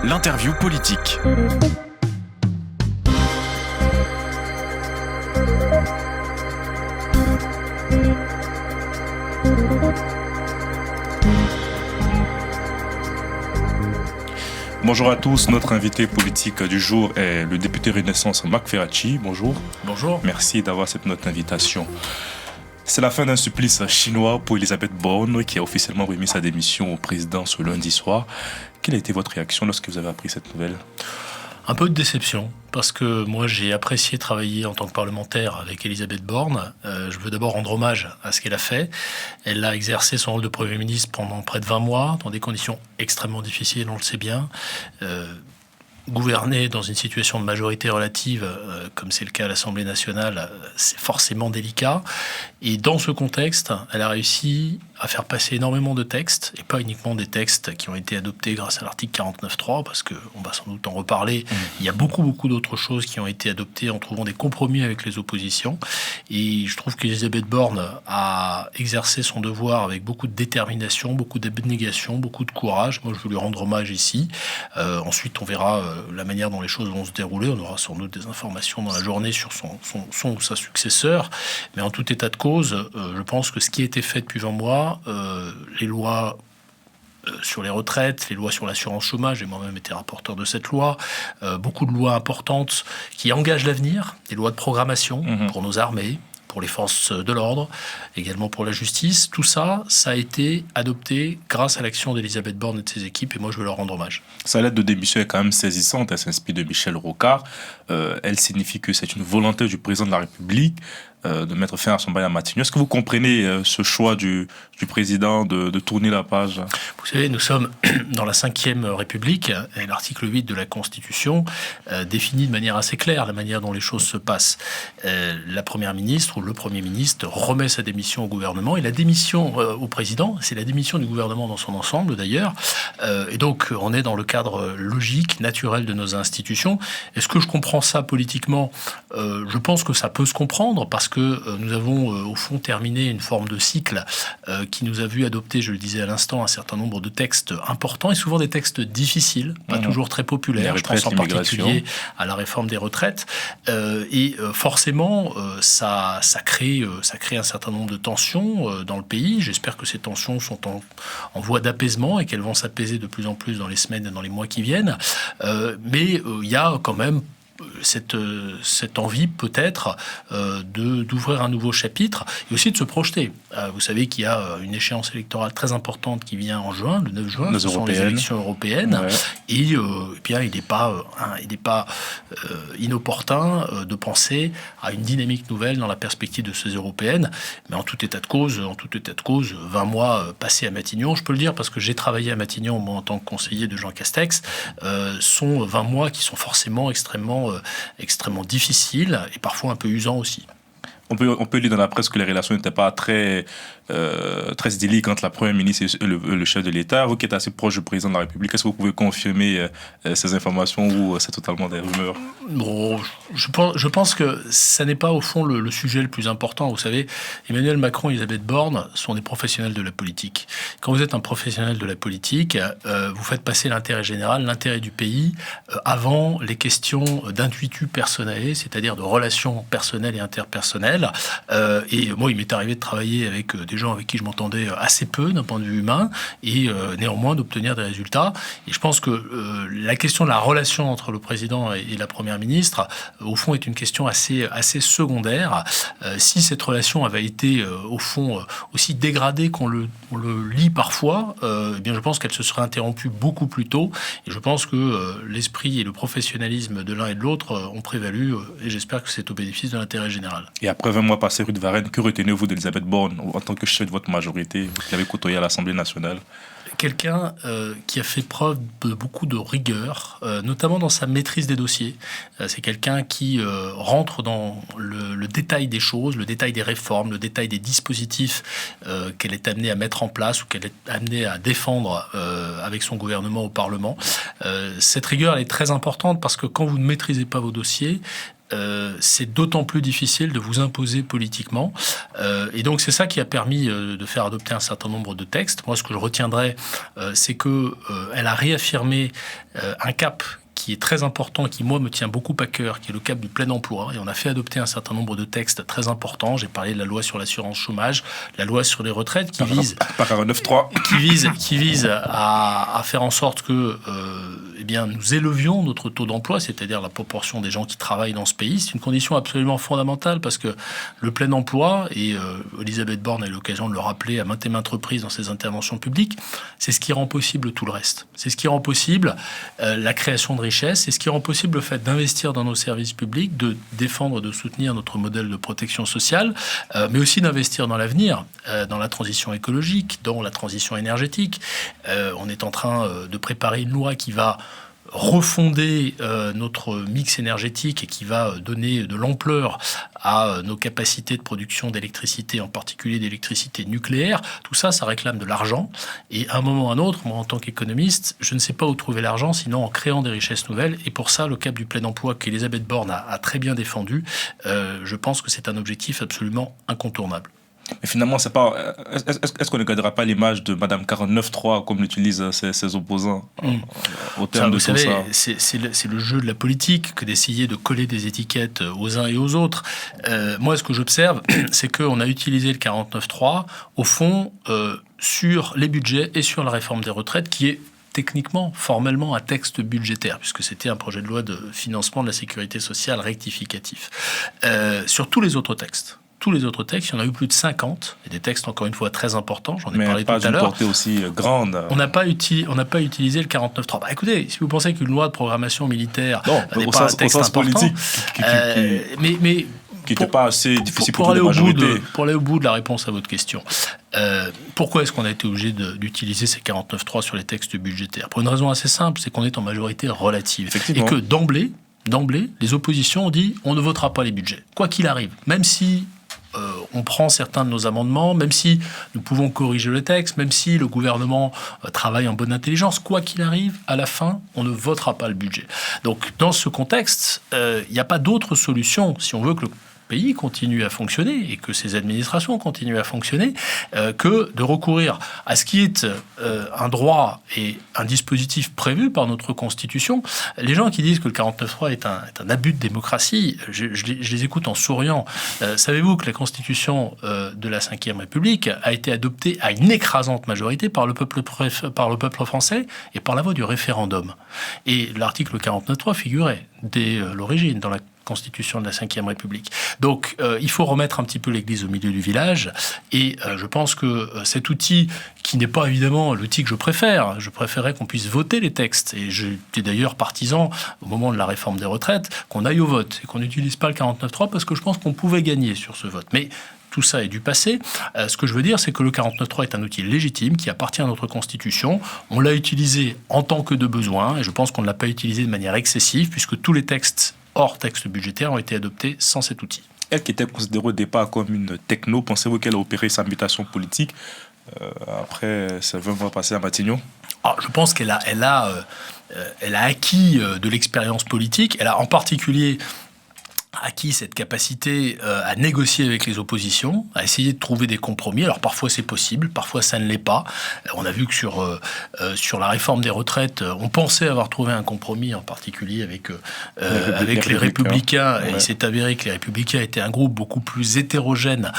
L'interview politique. Bonjour à tous, notre invité politique du jour est le député Renaissance Marc Ferracci. Bonjour. Bonjour. Merci d'avoir accepté notre invitation. C'est la fin d'un supplice chinois pour Elisabeth Borne qui a officiellement remis sa démission au président ce lundi soir. Quelle a été votre réaction lorsque vous avez appris cette nouvelle ? Un peu de déception, parce que moi j'ai apprécié travailler en tant que parlementaire avec Elisabeth Borne. Je veux d'abord rendre hommage à ce qu'elle a fait. Elle a exercé son rôle de Premier ministre pendant près de 20 mois, dans des conditions extrêmement difficiles, on le sait bien. Gouverner dans une situation de majorité relative, comme c'est le cas à l'Assemblée nationale, c'est forcément délicat. Et dans ce contexte, elle a réussi à faire passer énormément de textes, et pas uniquement des textes qui ont été adoptés grâce à l'article 49.3, parce qu'on va sans doute en reparler. Il y a beaucoup d'autres choses qui ont été adoptées en trouvant des compromis avec les oppositions. Et je trouve qu'Elisabeth Borne a exercé son devoir avec beaucoup de détermination, beaucoup d'abnégation, beaucoup de courage. Moi, je veux lui rendre hommage ici. Ensuite, on verra la manière dont les choses vont se dérouler. On aura sans doute des informations dans la journée sur son ou sa successeur. Mais en tout état de cause, je pense que ce qui a été fait depuis 20 mois, les lois sur les retraites, les lois sur l'assurance chômage, j'ai moi-même été rapporteur de cette loi, beaucoup de lois importantes qui engagent l'avenir, des lois de programmation pour nos armées, pour les forces de l'ordre, également pour la justice. Tout ça, ça a été adopté grâce à l'action d'Elisabeth Borne et de ses équipes, et moi je veux leur rendre hommage. Sa lettre de démission est quand même saisissante, elle s'inspire de Michel Rocard. Elle signifie que c'est une volonté du président de la République de mettre fin à son bail à Matignon. Est-ce que vous comprenez ce choix du président de tourner la page ? Vous savez, nous sommes dans la 5e République et l'article 8 de la Constitution définit de manière assez claire la manière dont les choses se passent. La Première ministre ou le Premier ministre remet sa démission au gouvernement et la démission au président, c'est la démission du gouvernement dans son ensemble d'ailleurs. Et donc, on est dans le cadre logique, naturel de nos institutions. Est-ce que je comprends ça politiquement ? Je pense que ça peut se comprendre parce que nous avons au fond terminé une forme de cycle qui nous a vu adopter, je le disais à l'instant, un certain nombre de textes importants et souvent des textes difficiles, pas toujours très populaires. Je pense en particulier à la réforme des retraites. Et forcément, ça crée un certain nombre de tensions dans le pays. J'espère que ces tensions sont en voie d'apaisement et qu'elles vont s'apaiser de plus en plus dans les semaines et dans les mois qui viennent. Mais il y a quand même cette envie peut-être d'ouvrir un nouveau chapitre et aussi de se projeter. Vous savez qu'il y a une échéance électorale très importante qui vient en juin, le 9 juin, ce sont les élections européennes. Ouais. Et bien, il n'est pas inopportun de penser à une dynamique nouvelle dans la perspective de ces européennes. Mais en tout état de cause, 20 mois passés à Matignon, je peux le dire parce que j'ai travaillé à Matignon, moi, en tant que conseiller de Jean Castex, sont 20 mois qui sont forcément extrêmement difficile et parfois un peu usant aussi. On peut lire dans la presse que les relations n'étaient pas très idylliques entre la Première ministre et le chef de l'État. Vous qui êtes assez proche du président de la République, est-ce que vous pouvez confirmer ces informations ou c'est totalement des rumeurs ? Bon, je pense que ça n'est pas au fond le sujet le plus important. Vous savez, Emmanuel Macron et Elisabeth Borne sont des professionnels de la politique. Quand vous êtes un professionnel de la politique, vous faites passer l'intérêt général, l'intérêt du pays, avant les questions d'intuitu personnel, c'est-à-dire de relations personnelles et interpersonnelles. Et moi, il m'est arrivé de travailler avec des gens avec qui je m'entendais assez peu d'un point de vue humain et néanmoins d'obtenir des résultats. Et je pense que la question de la relation entre le président et la première ministre, au fond, est une question assez secondaire. Si cette relation avait été, au fond, aussi dégradée qu'on le lit parfois, eh bien, je pense qu'elle se serait interrompue beaucoup plus tôt. Et je pense que l'esprit et le professionnalisme de l'un et de l'autre ont prévalu. Et j'espère que c'est au bénéfice de l'intérêt général. Et après 20 mois passés rue de Varennes, que retenez-vous d'Elisabeth Borne en tant que chef de votre majorité, vous qui l'avez côtoyé à l'Assemblée nationale ? Quelqu'un qui a fait preuve de beaucoup de rigueur, notamment dans sa maîtrise des dossiers. C'est quelqu'un qui rentre dans le détail des choses, le détail des réformes, le détail des dispositifs qu'elle est amenée à mettre en place ou qu'elle est amenée à défendre avec son gouvernement au Parlement. Cette rigueur, elle est très importante parce que quand vous ne maîtrisez pas vos dossiers, c'est d'autant plus difficile de vous imposer politiquement. Et donc, c'est ça qui a permis de faire adopter un certain nombre de textes. Moi, ce que je retiendrai, c'est qu'elle a réaffirmé un cap qui est très important, qui, moi, me tient beaucoup à cœur, qui est le cap du plein emploi. Et on a fait adopter un certain nombre de textes très importants. J'ai parlé de la loi sur l'assurance chômage, la loi sur les retraites, qui vise à faire en sorte que nous élevions notre taux d'emploi, c'est-à-dire la proportion des gens qui travaillent dans ce pays. C'est une condition absolument fondamentale parce que le plein emploi, et Elisabeth Borne a eu l'occasion de le rappeler à maintes et maintes reprises dans ses interventions publiques, c'est ce qui rend possible tout le reste. C'est ce qui rend possible la création de richesse, c'est ce qui rend possible le fait d'investir dans nos services publics, de défendre, de soutenir notre modèle de protection sociale, mais aussi d'investir dans l'avenir, dans la transition écologique, dans la transition énergétique. On est en train de préparer une loi qui va refonder notre mix énergétique et qui va donner de l'ampleur à nos capacités de production d'électricité, en particulier d'électricité nucléaire. Tout ça, ça réclame de l'argent. Et à un moment ou à un autre, moi, en tant qu'économiste, je ne sais pas où trouver l'argent, sinon en créant des richesses nouvelles. Et pour ça, le cap du plein emploi qu'Elisabeth Borne a très bien défendu, je pense que c'est un objectif absolument incontournable. Mais finalement, c'est pas. Est-ce qu'on ne gardera pas l'image de Madame 49.3 comme l'utilisent ses opposants au terme de tout ça? C'est le jeu de la politique que d'essayer de coller des étiquettes aux uns et aux autres. Moi, ce que j'observe, c'est qu'on a utilisé le 49.3 au fond sur les budgets et sur la réforme des retraites, qui est techniquement, formellement, un texte budgétaire, puisque c'était un projet de loi de financement de la sécurité sociale rectificatif. Sur tous les autres textes, il y en a eu plus de 50, et des textes encore une fois très importants, j'en ai parlé tout à l'heure. Mais pas d'une portée aussi grande. On n'a pas utilisé le 49.3. Écoutez, si vous pensez qu'une loi de programmation militaire n'est pas un texte important, politique, mais qui n'était pas assez difficile pour la majorité. Pour aller au bout de la réponse à votre question, pourquoi est-ce qu'on a été obligé d'utiliser ces 49.3 sur les textes budgétaires? Pour une raison assez simple, c'est qu'on est en majorité relative. Et que d'emblée, les oppositions ont dit on ne votera pas les budgets, quoi qu'il arrive, même si on prend certains de nos amendements, même si nous pouvons corriger le texte, même si le gouvernement travaille en bonne intelligence, quoi qu'il arrive, à la fin, on ne votera pas le budget. Donc, dans ce contexte, il n'y a pas d'autre solution, si on veut que le pays continue à fonctionner et que ses administrations continuent à fonctionner, que de recourir à ce qui est un droit et un dispositif prévu par notre Constitution. Les gens qui disent que le 49.3 est un abus de démocratie, je les écoute en souriant. Savez-vous que la Constitution de la Ve République a été adoptée à une écrasante majorité par le peuple français et par la voie du référendum? Et l'article 49.3 figurait dès l'origine dans la Constitution de la Ve République. Donc, il faut remettre un petit peu l'église au milieu du village. Et je pense que cet outil, qui n'est pas évidemment l'outil que je préférerais qu'on puisse voter les textes. Et j'étais d'ailleurs partisan, au moment de la réforme des retraites, qu'on aille au vote et qu'on n'utilise pas le 49.3 parce que je pense qu'on pouvait gagner sur ce vote. Mais tout ça est du passé. Ce que je veux dire, c'est que le 49.3 est un outil légitime qui appartient à notre Constitution. On l'a utilisé en tant que de besoin, et je pense qu'on ne l'a pas utilisé de manière excessive, puisque tous les textes hors texte budgétaire ont été adoptés sans cet outil. Elle qui était considérée au départ comme une techno, pensez-vous qu'elle a opéré sa mutation politique après ces 20 mois passés à Matignon? Je pense qu'elle a acquis de l'expérience politique. Elle a en particulier acquis cette capacité à négocier avec les oppositions, à essayer de trouver des compromis. Alors parfois c'est possible, parfois ça ne l'est pas. On a vu que sur la réforme des retraites, on pensait avoir trouvé un compromis, en particulier avec les Républicains. Et il s'est avéré que les Républicains étaient un groupe beaucoup plus hétérogène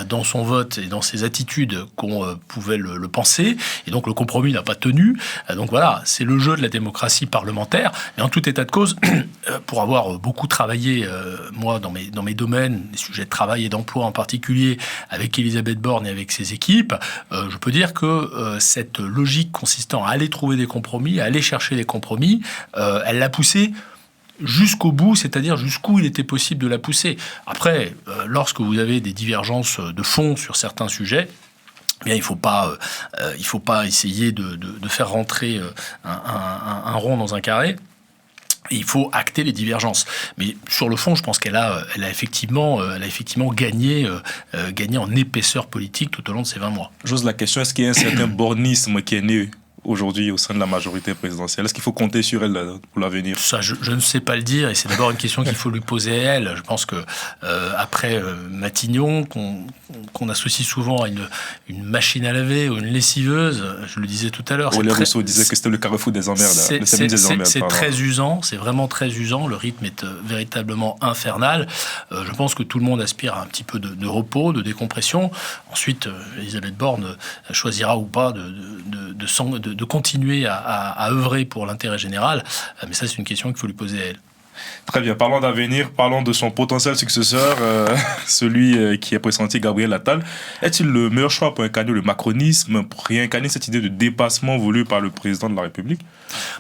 dans son vote et dans ses attitudes qu'on pouvait le penser. Et donc le compromis n'a pas tenu. Donc voilà, c'est le jeu de la démocratie parlementaire. Et en tout état de cause, pour avoir beaucoup travaillé moi, dans mes domaines, les sujets de travail et d'emploi en particulier, avec Elisabeth Borne et avec ses équipes, je peux dire que cette logique consistant à aller trouver des compromis, à aller chercher des compromis, elle l'a poussée jusqu'au bout, c'est-à-dire jusqu'où il était possible de la pousser. Après, lorsque vous avez des divergences de fond sur certains sujets, bien, il faut pas essayer de faire rentrer un rond dans un carré. Il faut acter les divergences. Mais sur le fond, je pense qu'elle a effectivement gagné en épaisseur politique tout au long de ces 20 mois. J'ose la question, est-ce qu'il y a un certain bornisme qui est né aujourd'hui au sein de la majorité présidentielle? Est-ce qu'il faut compter sur elle pour l'avenir? Ça, je ne sais pas le dire, et c'est d'abord une question qu'il faut lui poser à elle. Je pense que après Matignon, qu'on associe souvent à une machine à laver ou une lessiveuse, je le disais tout à l'heure. Aurélien Rousseau disait que c'était le Carrefour des emmerdes. C'est très usant, c'est vraiment très usant. Le rythme est véritablement infernal. Je pense que tout le monde aspire à un petit peu de repos, de décompression. Ensuite, Elisabeth Borne choisira ou pas de continuer à œuvrer pour l'intérêt général. Mais ça, c'est une question qu'il faut lui poser à elle. Très bien, parlons d'avenir, parlons de son potentiel successeur, celui qui est pressenti, Gabriel Attal. Est-il le meilleur choix pour incarner le macronisme, pour réincarner cette idée de dépassement voulue par le président de la République?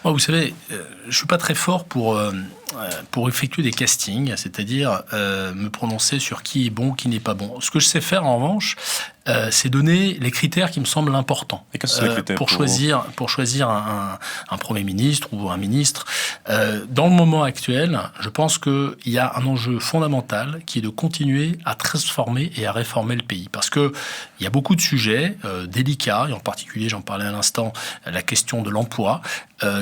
Moi, vous savez, je ne suis pas très fort pour effectuer des castings, c'est-à-dire me prononcer sur qui est bon, qui n'est pas bon. Ce que je sais faire, en revanche, c'est donner les critères qui me semblent importants. Et quels sont les critères pour choisir un Premier ministre ou un ministre. Dans le moment actuel, je pense qu'il y a un enjeu fondamental qui est de continuer à transformer et à réformer le pays. Parce qu'il y a beaucoup de sujets délicats, et en particulier, j'en parlais à l'instant, la question de l'emploi,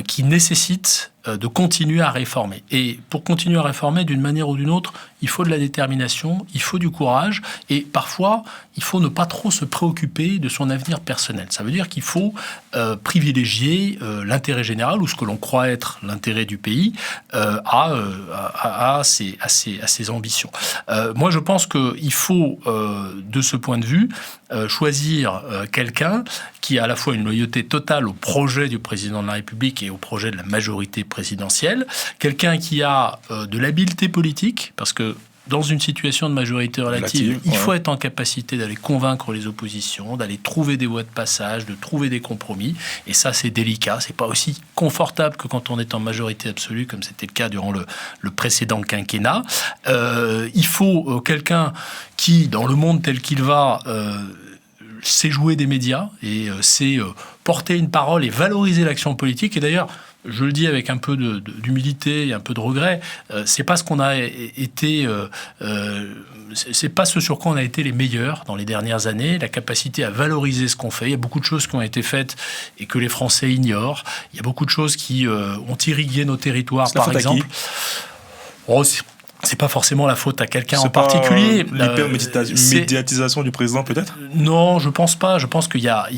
qui nécessitent de continuer à réformer. Et pour continuer à réformer d'une manière ou d'une autre, il faut de la détermination, il faut du courage, et parfois, il faut ne pas trop se préoccuper de son avenir personnel. Ça veut dire qu'il faut privilégier l'intérêt général, ou ce que l'on croit être l'intérêt du pays, à ses ambitions. Moi, je pense qu'il faut, de ce point de vue, choisir quelqu'un qui a à la fois une loyauté totale au projet du président de la République et au projet de la majorité présidentielle, quelqu'un qui a de l'habileté politique, parce que dans une situation de majorité relative, il faut être en capacité d'aller convaincre les oppositions, d'aller trouver des voies de passage, de trouver des compromis. Et ça, c'est délicat. C'est pas aussi confortable que quand on est en majorité absolue, comme c'était le cas durant le précédent quinquennat. Il faut quelqu'un qui, dans le monde tel qu'il va, sait jouer des médias et sait porter une parole et valoriser l'action politique. Et d'ailleurs, je le dis avec un peu d'humilité et un peu de regret, c'est pas ce qu'on a été, c'est pas ce sur quoi on a été les meilleurs dans les dernières années, la capacité à valoriser ce qu'on fait. Il y a beaucoup de choses qui ont été faites et que les Français ignorent. Il y a beaucoup de choses qui ont irrigué nos territoires, par exemple. C'est pas forcément la faute à quelqu'un en particulier. L'hypermédiatisation du président, peut-être? Non, je pense pas. Je pense qu'il y a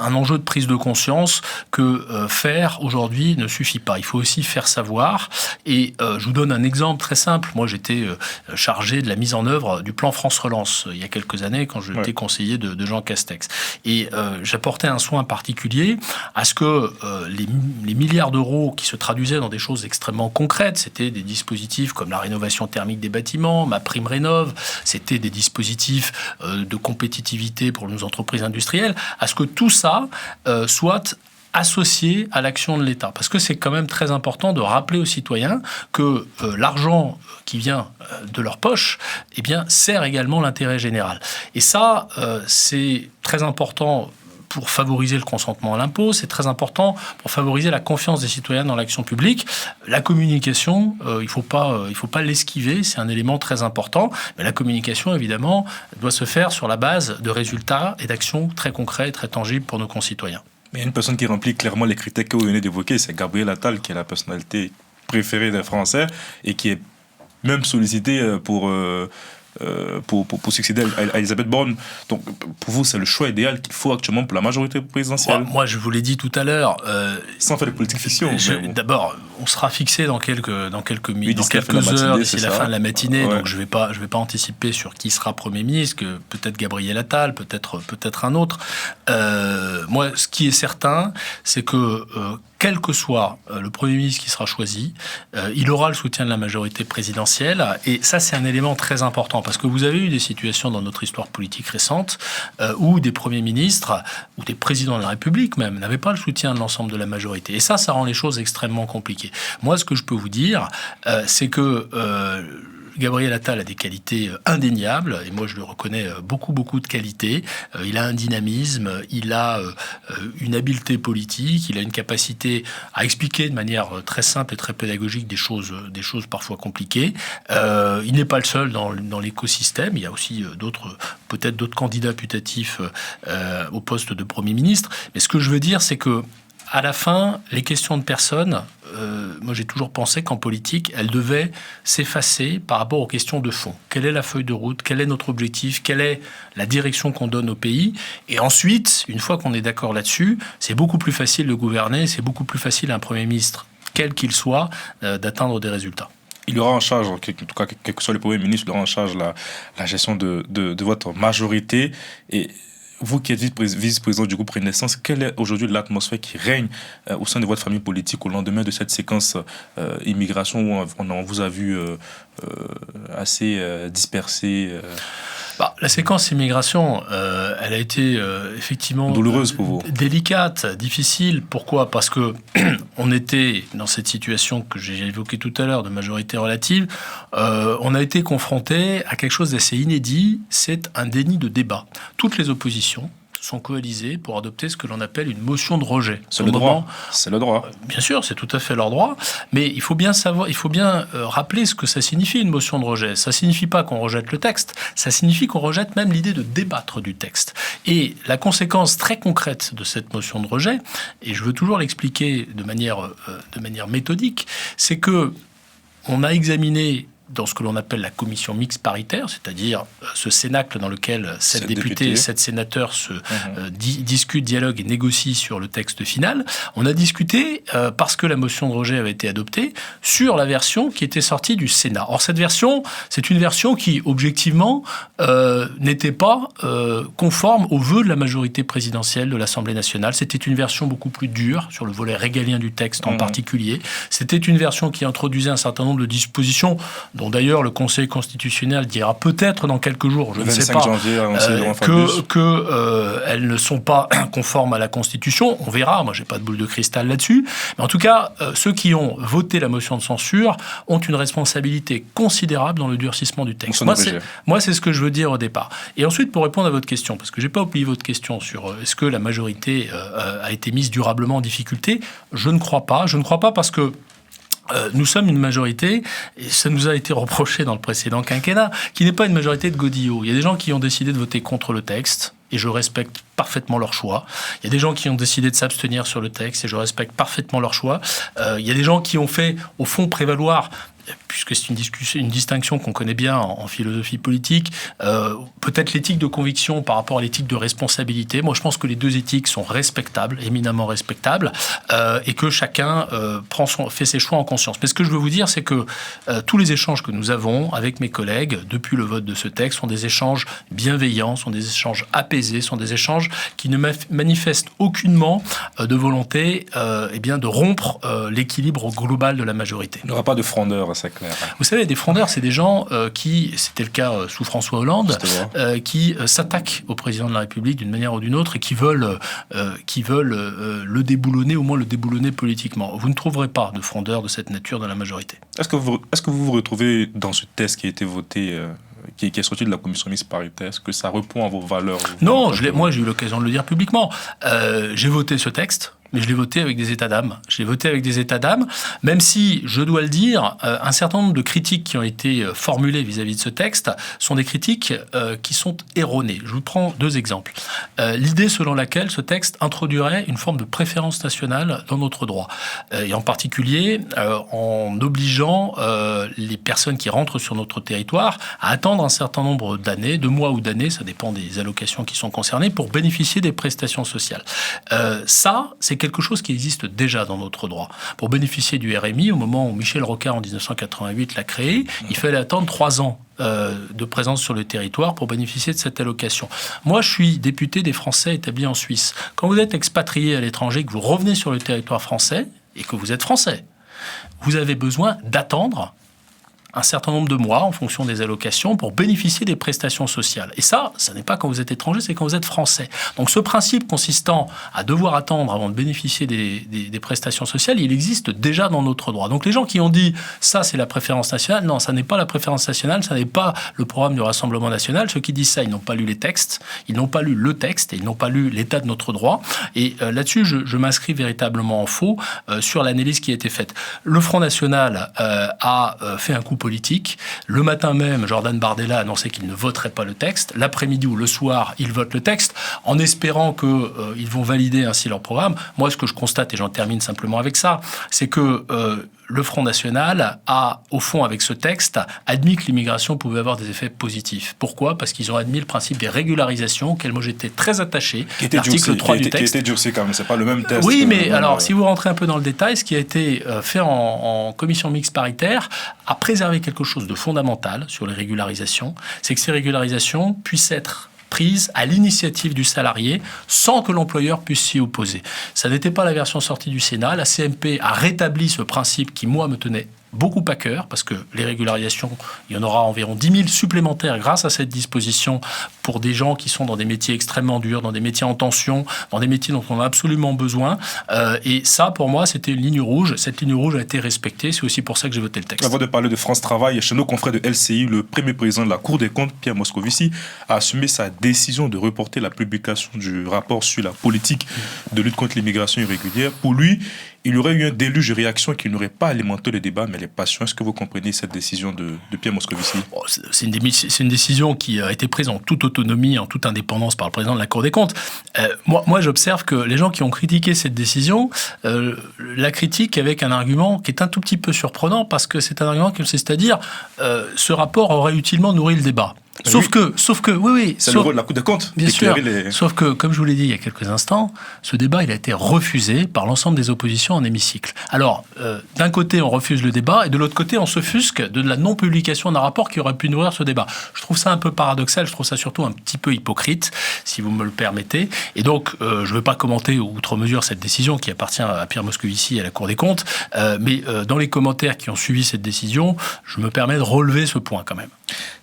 un enjeu de prise de conscience que faire aujourd'hui ne suffit pas. Il faut aussi faire savoir. Et je vous donne un exemple très simple. Moi, j'étais chargé de la mise en œuvre du plan France Relance il y a quelques années quand j'étais conseiller de Jean Castex. Et j'apportais un soin particulier à ce que les milliards d'euros qui se traduisaient dans des choses extrêmement concrètes, c'était des dispositifs comme la rénovation thermique des bâtiments, ma prime rénov', c'était des dispositifs de compétitivité pour nos entreprises industrielles, à ce que tout ça soit associé à l'action de l'État. Parce que c'est quand même très important de rappeler aux citoyens que l'argent qui vient de leur poche, eh bien, sert également l'intérêt général. Et ça, c'est très important pour favoriser le consentement à l'impôt, c'est très important pour favoriser la confiance des citoyens dans l'action publique. La communication, il faut pas l'esquiver, c'est un élément très important. Mais la communication, évidemment, doit se faire sur la base de résultats et d'actions très concrets et très tangibles pour nos concitoyens. Mais il y a une personne qui remplit clairement les critères que vous venez d'évoquer, c'est Gabriel Attal, qui est la personnalité préférée des Français et qui est même sollicité pour succéder à Elisabeth Borne. Donc, pour vous, c'est le choix idéal qu'il faut actuellement pour la majorité présidentielle? Moi, je vous l'ai dit tout à l'heure. Sans faire de politique fiction. D'abord, on sera fixé dans quelques heures, d'ici la fin de la matinée. Ouais. Donc, je vais pas anticiper sur qui sera Premier ministre, que peut-être Gabriel Attal, peut-être un autre. Moi, ce qui est certain, c'est que quel que soit le Premier ministre qui sera choisi, il aura le soutien de la majorité présidentielle. Et ça, c'est un élément très important, parce que vous avez eu des situations dans notre histoire politique récente où des premiers ministres, ou des présidents de la République même, n'avaient pas le soutien de l'ensemble de la majorité. Et ça rend les choses extrêmement compliquées. Moi, ce que je peux vous dire, c'est que Gabriel Attal a des qualités indéniables, et moi je le reconnais beaucoup de qualités. Il a un dynamisme, il a une habileté politique, il a une capacité à expliquer de manière très simple et très pédagogique des choses parfois compliquées. Il n'est pas le seul dans l'écosystème, il y a aussi peut-être d'autres candidats putatifs au poste de Premier ministre. Mais ce que je veux dire, c'est que à la fin, les questions de personnes, moi j'ai toujours pensé qu'en politique, elles devaient s'effacer par rapport aux questions de fond. Quelle est la feuille de route? Quel est notre objectif? Quelle est la direction qu'on donne au pays? Et ensuite, une fois qu'on est d'accord là-dessus, c'est beaucoup plus facile de gouverner, c'est beaucoup plus facile à un Premier ministre, quel qu'il soit, d'atteindre des résultats. Il aura en charge, en tout cas, quel que soit le Premier ministre, il aura en charge la gestion de votre majorité. Et vous qui êtes vice-président du groupe Renaissance, quelle est aujourd'hui l'atmosphère qui règne au sein de votre famille politique au lendemain de cette séquence immigration où on vous a vu assez dispersé La séquence immigration, elle a été effectivement douloureuse pour vous, délicate, difficile. Pourquoi? Parce que on était dans cette situation que j'ai évoquée tout à l'heure de majorité relative. On a été confronté à quelque chose d'assez inédit. C'est un déni de débat. Toutes les oppositions sont coalisés pour adopter ce que l'on appelle une motion de rejet. C'est le droit. C'est le droit. Bien sûr, c'est tout à fait leur droit, mais il faut bien rappeler ce que ça signifie une motion de rejet. Ça signifie pas qu'on rejette le texte, ça signifie qu'on rejette même l'idée de débattre du texte. Et la conséquence très concrète de cette motion de rejet, et je veux toujours l'expliquer de manière méthodique, c'est que on a examiné dans ce que l'on appelle la commission mixte paritaire, c'est-à-dire ce cénacle dans lequel 7 députés et 7 sénateurs discutent, dialoguent et négocient sur le texte final. On a discuté, parce que la motion de rejet avait été adoptée, sur la version qui était sortie du Sénat. Or, cette version, c'est une version qui, objectivement, n'était pas conforme aux vœux de la majorité présidentielle de l'Assemblée nationale. C'était une version beaucoup plus dure, sur le volet régalien du texte en particulier. C'était une version qui introduisait un certain nombre de dispositions dont d'ailleurs le Conseil constitutionnel dira peut-être dans quelques jours, je ne sais pas, elles ne sont pas conformes à la Constitution. On verra, moi j'ai pas de boule de cristal là-dessus. Mais en tout cas, ceux qui ont voté la motion de censure ont une responsabilité considérable dans le durcissement du texte. Moi, c'est ce que je veux dire au départ. Et ensuite, pour répondre à votre question, parce que j'ai pas oublié votre question sur est-ce que la majorité a été mise durablement en difficulté, je ne crois pas. Je ne crois pas parce que nous sommes une majorité, et ça nous a été reproché dans le précédent quinquennat, qui n'est pas une majorité de godillots. Il y a des gens qui ont décidé de voter contre le texte, et je respecte parfaitement leur choix. Il y a des gens qui ont décidé de s'abstenir sur le texte, et je respecte parfaitement leur choix. Il y a des gens qui ont fait, au fond, prévaloir, puisque c'est une distinction qu'on connaît bien en philosophie politique, peut-être l'éthique de conviction par rapport à l'éthique de responsabilité. Moi, je pense que les deux éthiques sont respectables, éminemment respectables, et que chacun fait ses choix en conscience. Mais ce que je veux vous dire, c'est que tous les échanges que nous avons avec mes collègues depuis le vote de ce texte sont des échanges bienveillants, sont des échanges apaisés, sont des échanges qui ne manifestent aucunement de volonté de rompre l'équilibre global de la majorité. Il n'y aura pas de frondeur, c'est clair. Vous savez, des frondeurs, c'est des gens qui, c'était le cas sous François Hollande, qui s'attaquent au président de la République d'une manière ou d'une autre et qui veulent le déboulonner, au moins le déboulonner politiquement. Vous ne trouverez pas de frondeurs de cette nature dans la majorité. Est-ce que vous vous retrouvez dans ce texte qui a été voté qui est sorti de la commission mixte paritaire? Est-ce que ça répond à vos valeurs? Non, moi j'ai eu l'occasion de le dire publiquement. J'ai voté ce texte, mais je l'ai voté avec des états d'âme. Je l'ai voté avec des états d'âme, même si, je dois le dire, un certain nombre de critiques qui ont été formulées vis-à-vis de ce texte sont des critiques qui sont erronées. Je vous prends 2 exemples. L'idée selon laquelle ce texte introduirait une forme de préférence nationale dans notre droit, et en particulier en obligeant les personnes qui rentrent sur notre territoire à attendre un certain nombre d'années, de mois ou d'années, ça dépend des allocations qui sont concernées, pour bénéficier des prestations sociales. Ça, c'est quelque chose qui existe déjà dans notre droit. Pour bénéficier du RMI, au moment où Michel Rocard, en 1988, l'a créé, il fallait attendre 3 ans de présence sur le territoire pour bénéficier de cette allocation. Moi, je suis député des Français établis en Suisse. Quand vous êtes expatrié à l'étranger, que vous revenez sur le territoire français et que vous êtes français, vous avez besoin d'attendre un certain nombre de mois en fonction des allocations pour bénéficier des prestations sociales. Et ça n'est pas quand vous êtes étranger, c'est quand vous êtes français. Donc ce principe consistant à devoir attendre avant de bénéficier des prestations sociales, il existe déjà dans notre droit. Donc les gens qui ont dit ça c'est la préférence nationale, non, ça n'est pas la préférence nationale, ça n'est pas le programme du Rassemblement national. Ceux qui disent ça, ils n'ont pas lu les textes, ils n'ont pas lu le texte et ils n'ont pas lu l'état de notre droit. Et là-dessus, je m'inscris véritablement en faux sur l'analyse qui a été faite. Le Front National a fait un coup politique. Le matin même, Jordan Bardella a annoncé qu'il ne voterait pas le texte. L'après-midi ou le soir, il vote le texte en espérant qu'ils vont valider ainsi leur programme. Moi, ce que je constate, et j'en termine simplement avec ça, c'est que le Front National a, au fond, avec ce texte, admis que l'immigration pouvait avoir des effets positifs. Pourquoi ? Parce qu'ils ont admis le principe des régularisations, auquel moi j'étais très attaché. L'article 3 du texte. Qui était durci quand même, c'est pas le même texte. Oui, mais alors, si vous rentrez un peu dans le détail, ce qui a été fait en commission mixte paritaire a préservé quelque chose de fondamental sur les régularisations, c'est que ces régularisations puissent être prise à l'initiative du salarié sans que l'employeur puisse s'y opposer. Ça n'était pas la version sortie du Sénat. La CMP a rétabli ce principe qui, moi, me tenait beaucoup à cœur, parce que les régularisations, il y en aura environ 10 000 supplémentaires grâce à cette disposition pour des gens qui sont dans des métiers extrêmement durs, dans des métiers en tension, dans des métiers dont on a absolument besoin. Et ça, pour moi, c'était une ligne rouge. Cette ligne rouge a été respectée. C'est aussi pour ça que j'ai voté le texte. Avant de parler de France Travail, chez nos confrères de LCI, le premier président de la Cour des comptes, Pierre Moscovici, a assumé sa décision de reporter la publication du rapport sur la politique de lutte contre l'immigration irrégulière. Pour lui, il y aurait eu un déluge de réactions qui n'aurait pas alimenté le débat, mais les passions. Est-ce que vous comprenez cette décision de Pierre Moscovici ? C'est une décision qui a été prise en toute autonomie, en toute indépendance par le président de la Cour des comptes. Moi, j'observe que les gens qui ont critiqué cette décision la critiquent avec un argument qui est un tout petit peu surprenant, parce que c'est un argument qui consiste à dire ce rapport aurait utilement nourri le débat. Sauf que, oui. C'est le rôle de la Cour des comptes. Bien sûr. Sauf que, comme je vous l'ai dit il y a quelques instants, ce débat, il a été refusé par l'ensemble des oppositions en hémicycle. Alors, d'un côté, on refuse le débat, et de l'autre côté, on s'offusque de la non-publication d'un rapport qui aurait pu nourrir ce débat. Je trouve ça un peu paradoxal, je trouve ça surtout un petit peu hypocrite, si vous me le permettez. Et donc, je ne veux pas commenter outre mesure cette décision qui appartient à Pierre Moscovici et à la Cour des comptes, mais dans les commentaires qui ont suivi cette décision, je me permets de relever ce point quand même.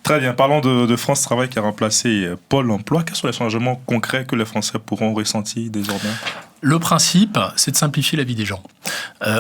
Très bien. Parlons de France Travail qui a remplacé Pôle emploi. Quels sont les changements concrets que les Français pourront ressentir désormais ? Le principe, c'est de simplifier la vie des gens.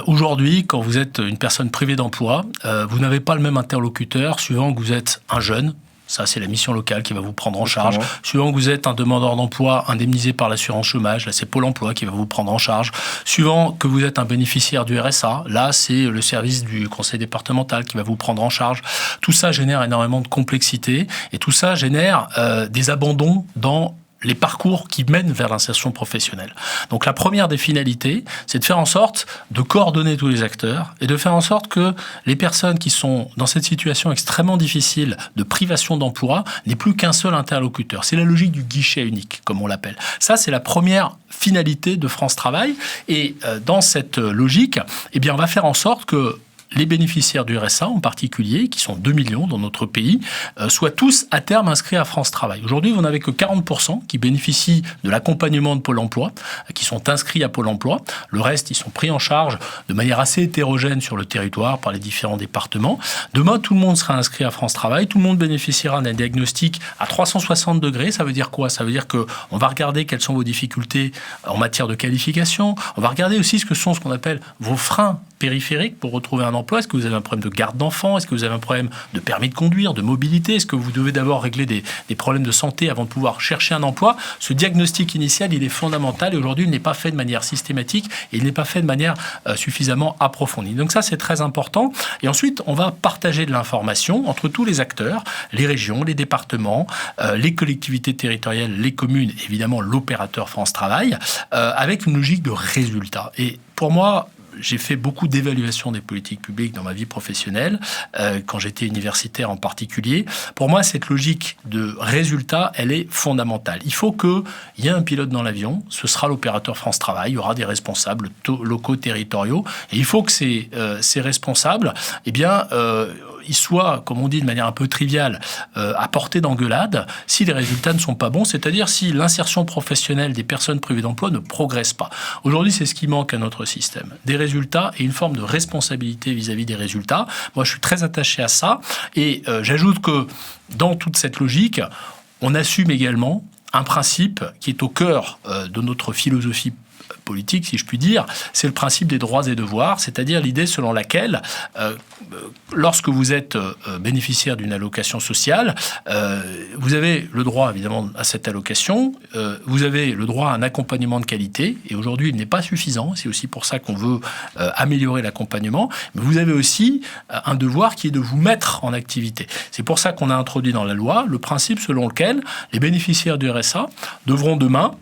Aujourd'hui, quand vous êtes une personne privée d'emploi, vous n'avez pas le même interlocuteur suivant que vous êtes un jeune. Ça, c'est la mission locale qui va vous prendre en charge. Suivant que vous êtes un demandeur d'emploi indemnisé par l'assurance chômage, là, c'est Pôle emploi qui va vous prendre en charge. Suivant que vous êtes un bénéficiaire du RSA, là, c'est le service du conseil départemental qui va vous prendre en charge. Tout ça génère énormément de complexité et tout ça génère des abandons dans les parcours qui mènent vers l'insertion professionnelle. Donc la première des finalités, c'est de faire en sorte de coordonner tous les acteurs et de faire en sorte que les personnes qui sont dans cette situation extrêmement difficile de privation d'emploi n'aient plus qu'un seul interlocuteur. C'est la logique du guichet unique, comme on l'appelle. Ça, c'est la première finalité de France Travail. Et dans cette logique, eh bien, on va faire en sorte que les bénéficiaires du RSA en particulier, qui sont 2 millions dans notre pays, soient tous à terme inscrits à France Travail. Aujourd'hui, vous n'avez que 40% qui bénéficient de l'accompagnement de Pôle emploi, qui sont inscrits à Pôle emploi. Le reste, ils sont pris en charge de manière assez hétérogène sur le territoire par les différents départements. Demain, tout le monde sera inscrit à France Travail, tout le monde bénéficiera d'un diagnostic à 360 degrés. Ça veut dire quoi ? Ça veut dire qu'on va regarder quelles sont vos difficultés en matière de qualification. On va regarder aussi ce qu'on appelle vos freins périphériques pour retrouver un emploi. Est-ce que vous avez un problème de garde d'enfants ? Est-ce que vous avez un problème de permis de conduire, de mobilité ? Est-ce que vous devez d'abord régler des problèmes de santé avant de pouvoir chercher un emploi ? Ce diagnostic initial, il est fondamental et aujourd'hui, il n'est pas fait de manière systématique et il n'est pas fait de manière suffisamment approfondie. Donc ça, c'est très important. Et ensuite, on va partager de l'information entre tous les acteurs, les régions, les départements, les collectivités territoriales, les communes, évidemment l'opérateur France Travail, avec une logique de résultat. Et pour moi, j'ai fait beaucoup d'évaluations des politiques publiques dans ma vie professionnelle, quand j'étais universitaire en particulier. Pour moi, cette logique de résultat, elle est fondamentale. Il faut qu'il y ait un pilote dans l'avion, ce sera l'opérateur France Travail, il y aura des responsables locaux, territoriaux, et il faut que ces responsables, eh bien, il soit, comme on dit de manière un peu triviale, à portée d'engueulade si les résultats ne sont pas bons, c'est-à-dire si l'insertion professionnelle des personnes privées d'emploi ne progresse pas. Aujourd'hui, c'est ce qui manque à notre système. Des résultats et une forme de responsabilité vis-à-vis des résultats. Moi, je suis très attaché à ça. Et j'ajoute que dans toute cette logique, on assume également un principe qui est au cœur de notre philosophie politique, si je puis dire, c'est le principe des droits et devoirs, c'est-à-dire l'idée selon laquelle, lorsque vous êtes bénéficiaire d'une allocation sociale, vous avez le droit, évidemment, à cette allocation, vous avez le droit à un accompagnement de qualité, et aujourd'hui, il n'est pas suffisant, c'est aussi pour ça qu'on veut améliorer l'accompagnement, mais vous avez aussi un devoir qui est de vous mettre en activité. C'est pour ça qu'on a introduit dans la loi le principe selon lequel les bénéficiaires du RSA devront demain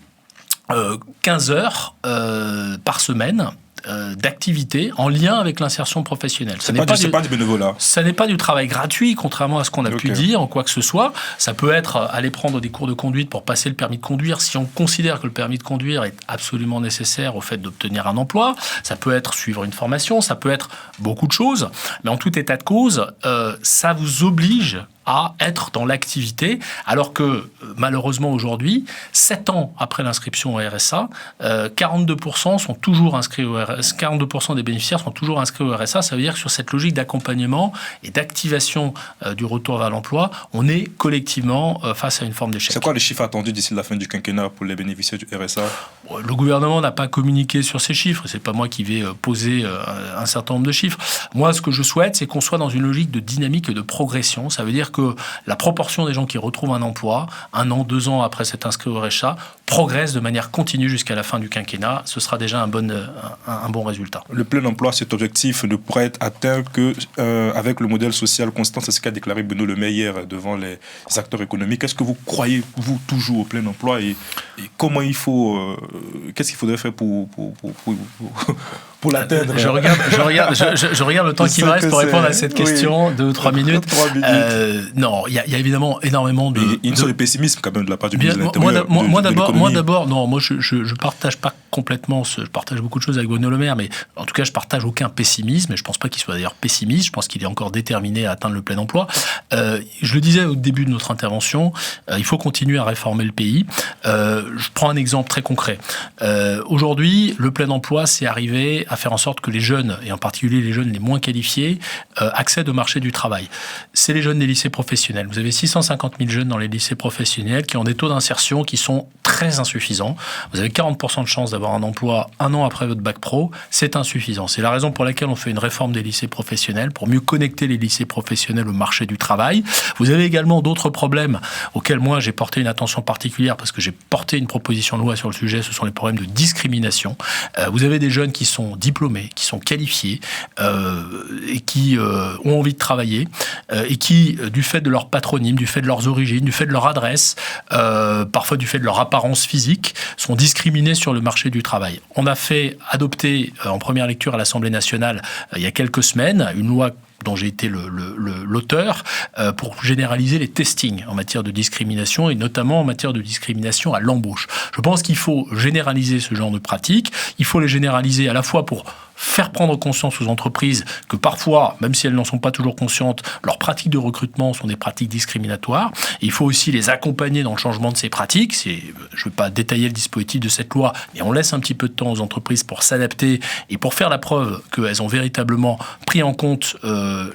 15 heures par semaine d'activité en lien avec l'insertion professionnelle. C'est pas du bénévolat. Ça n'est pas du travail gratuit, contrairement à ce qu'on a pu dire en quoi que ce soit. Ça peut être aller prendre des cours de conduite pour passer le permis de conduire si on considère que le permis de conduire est absolument nécessaire au fait d'obtenir un emploi. Ça peut être suivre une formation, ça peut être beaucoup de choses. Mais en tout état de cause, ça vous oblige à être dans l'activité, alors que malheureusement aujourd'hui, 7 ans après l'inscription au RSA, 42% sont toujours inscrits au RSA, 42% des bénéficiaires sont toujours inscrits au RSA. Ça veut dire que sur cette logique d'accompagnement et d'activation du retour vers l'emploi, on est collectivement face à une forme d'échec. C'est quoi les chiffres attendus d'ici la fin du quinquennat pour les bénéficiaires du RSA ? Le gouvernement n'a pas communiqué sur ces chiffres. C'est pas moi qui vais poser un certain nombre de chiffres. Moi, ce que je souhaite, c'est qu'on soit dans une logique de dynamique et de progression. Ça veut dire que la proportion des gens qui retrouvent un emploi, 1 an, 2 ans après s'être inscrit au RSA, progresse de manière continue jusqu'à la fin du quinquennat. Ce sera déjà un bon résultat. Le plein emploi, cet objectif ne pourrait être atteint qu'avec le modèle social constant. C'est ce qu'a déclaré Bruno Le Maire hier devant les acteurs économiques. Est-ce que vous croyez, vous, toujours au plein emploi et comment il faut... qu'est-ce qu'il faudrait faire pour l'atteindre ? Je regarde le temps qui me reste pour répondre à cette question, 2 ou 3 minutes. Non, il y a évidemment énormément de... Il y a une sorte de pessimisme quand même de la part du ministre de l'Intérieur. Moi d'abord, non, moi je partage pas complètement, je partage beaucoup de choses avec Bruno Le Maire, mais en tout cas je partage aucun pessimisme, et je pense pas qu'il soit d'ailleurs pessimiste, je pense qu'il est encore déterminé à atteindre le plein emploi. Je le disais au début de notre intervention, il faut continuer à réformer le pays. Je prends un exemple très concret. Aujourd'hui, le plein emploi, c'est arriver à faire en sorte que les jeunes, et en particulier les jeunes les moins qualifiés, accèdent au marché du travail. C'est les jeunes des lycées professionnels. Vous avez 650 000 jeunes dans les lycées professionnels qui ont des taux d'insertion qui sont très insuffisants. Vous avez 40% de chances d'avoir un emploi 1 an après votre bac pro. C'est insuffisant. C'est la raison pour laquelle on fait une réforme des lycées professionnels pour mieux connecter les lycées professionnels au marché du travail. Vous avez également d'autres problèmes auxquels moi j'ai porté une attention particulière parce que j'ai porté une proposition de loi sur le sujet. Ce sont les problèmes de discrimination. Vous avez des jeunes qui sont diplômés, qui sont qualifiés et qui ont envie de travailler et qui, du fait de leur patronyme, du fait de leurs origines, du fait de leur adresse, parfois du fait de leur apparence physique, sont discriminés sur le marché du travail. On a fait adopter en première lecture à l'Assemblée nationale il y a quelques semaines une loi dont j'ai été l'auteur, pour généraliser les testings en matière de discrimination et notamment en matière de discrimination à l'embauche. Je pense qu'il faut généraliser ce genre de pratiques. Il faut les généraliser à la fois pour faire prendre conscience aux entreprises que parfois, même si elles n'en sont pas toujours conscientes, leurs pratiques de recrutement sont des pratiques discriminatoires. Et il faut aussi les accompagner dans le changement de ces pratiques. Je ne vais pas détailler le dispositif de cette loi, mais on laisse un petit peu de temps aux entreprises pour s'adapter et pour faire la preuve qu'elles ont véritablement pris en compte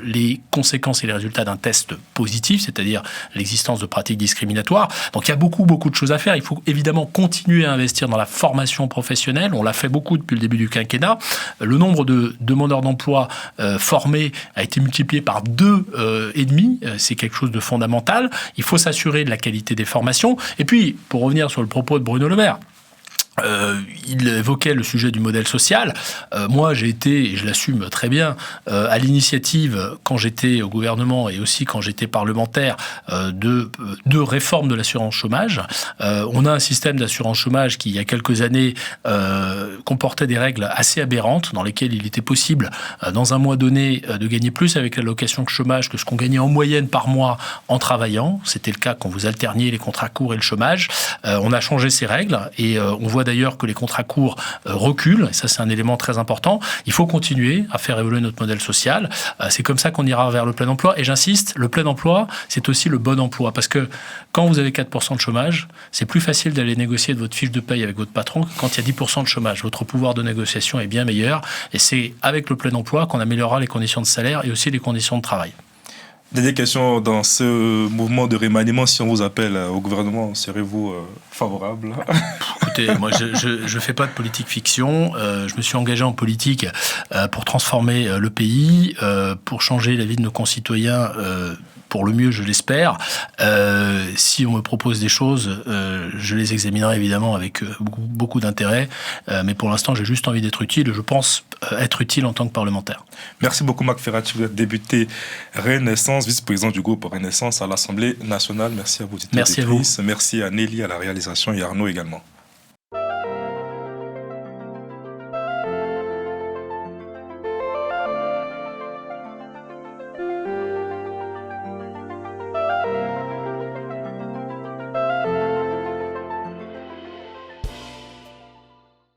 les conséquences et les résultats d'un test positif, c'est-à-dire l'existence de pratiques discriminatoires. Donc il y a beaucoup de choses à faire. Il faut évidemment continuer à investir dans la formation professionnelle. On l'a fait beaucoup depuis le début du quinquennat. Le nombre de demandeurs d'emploi formés a été multiplié par 2,5. C'est quelque chose de fondamental. Il faut s'assurer de la qualité des formations. Et puis, pour revenir sur le propos de Bruno Le Maire, il évoquait le sujet du modèle social. Moi, j'ai été, et je l'assume très bien, à l'initiative, quand j'étais au gouvernement et aussi quand j'étais parlementaire, de réforme de l'assurance chômage. On a un système d'assurance chômage qui, il y a quelques années, comportait des règles assez aberrantes dans lesquelles il était possible, dans un mois donné, de gagner plus avec l'allocation de chômage que ce qu'on gagnait en moyenne par mois en travaillant. C'était le cas quand vous alterniez les contrats courts et le chômage. On a changé ces règles et on voit voit d'ailleurs que les contrats courts reculent, et ça c'est un élément très important. Il faut continuer à faire évoluer notre modèle social. C'est comme ça qu'on ira vers le plein emploi. Et j'insiste, le plein emploi, c'est aussi le bon emploi. Parce que quand vous avez 4% de chômage, c'est plus facile d'aller négocier de votre fiche de paye avec votre patron que quand il y a 10% de chômage. Votre pouvoir de négociation est bien meilleur. Et c'est avec le plein emploi qu'on améliorera les conditions de salaire et aussi les conditions de travail. Dernière question, dans ce mouvement de remaniement, si on vous appelle au gouvernement, serez-vous favorable? Écoutez, moi je fais pas de politique fiction, je me suis engagé en politique pour transformer le pays, pour changer la vie de nos concitoyens pour le mieux, je l'espère. Si on me propose des choses, je les examinerai évidemment avec beaucoup d'intérêt, mais pour l'instant j'ai juste envie d'être utile et je pense être utile en tant que parlementaire. Merci beaucoup Marc Ferracci, vous êtes député Renaissance, vice-président du groupe Renaissance à l'Assemblée nationale. Merci à vous. Merci à vous. Merci à Nelly à la réalisation et à Arnaud également.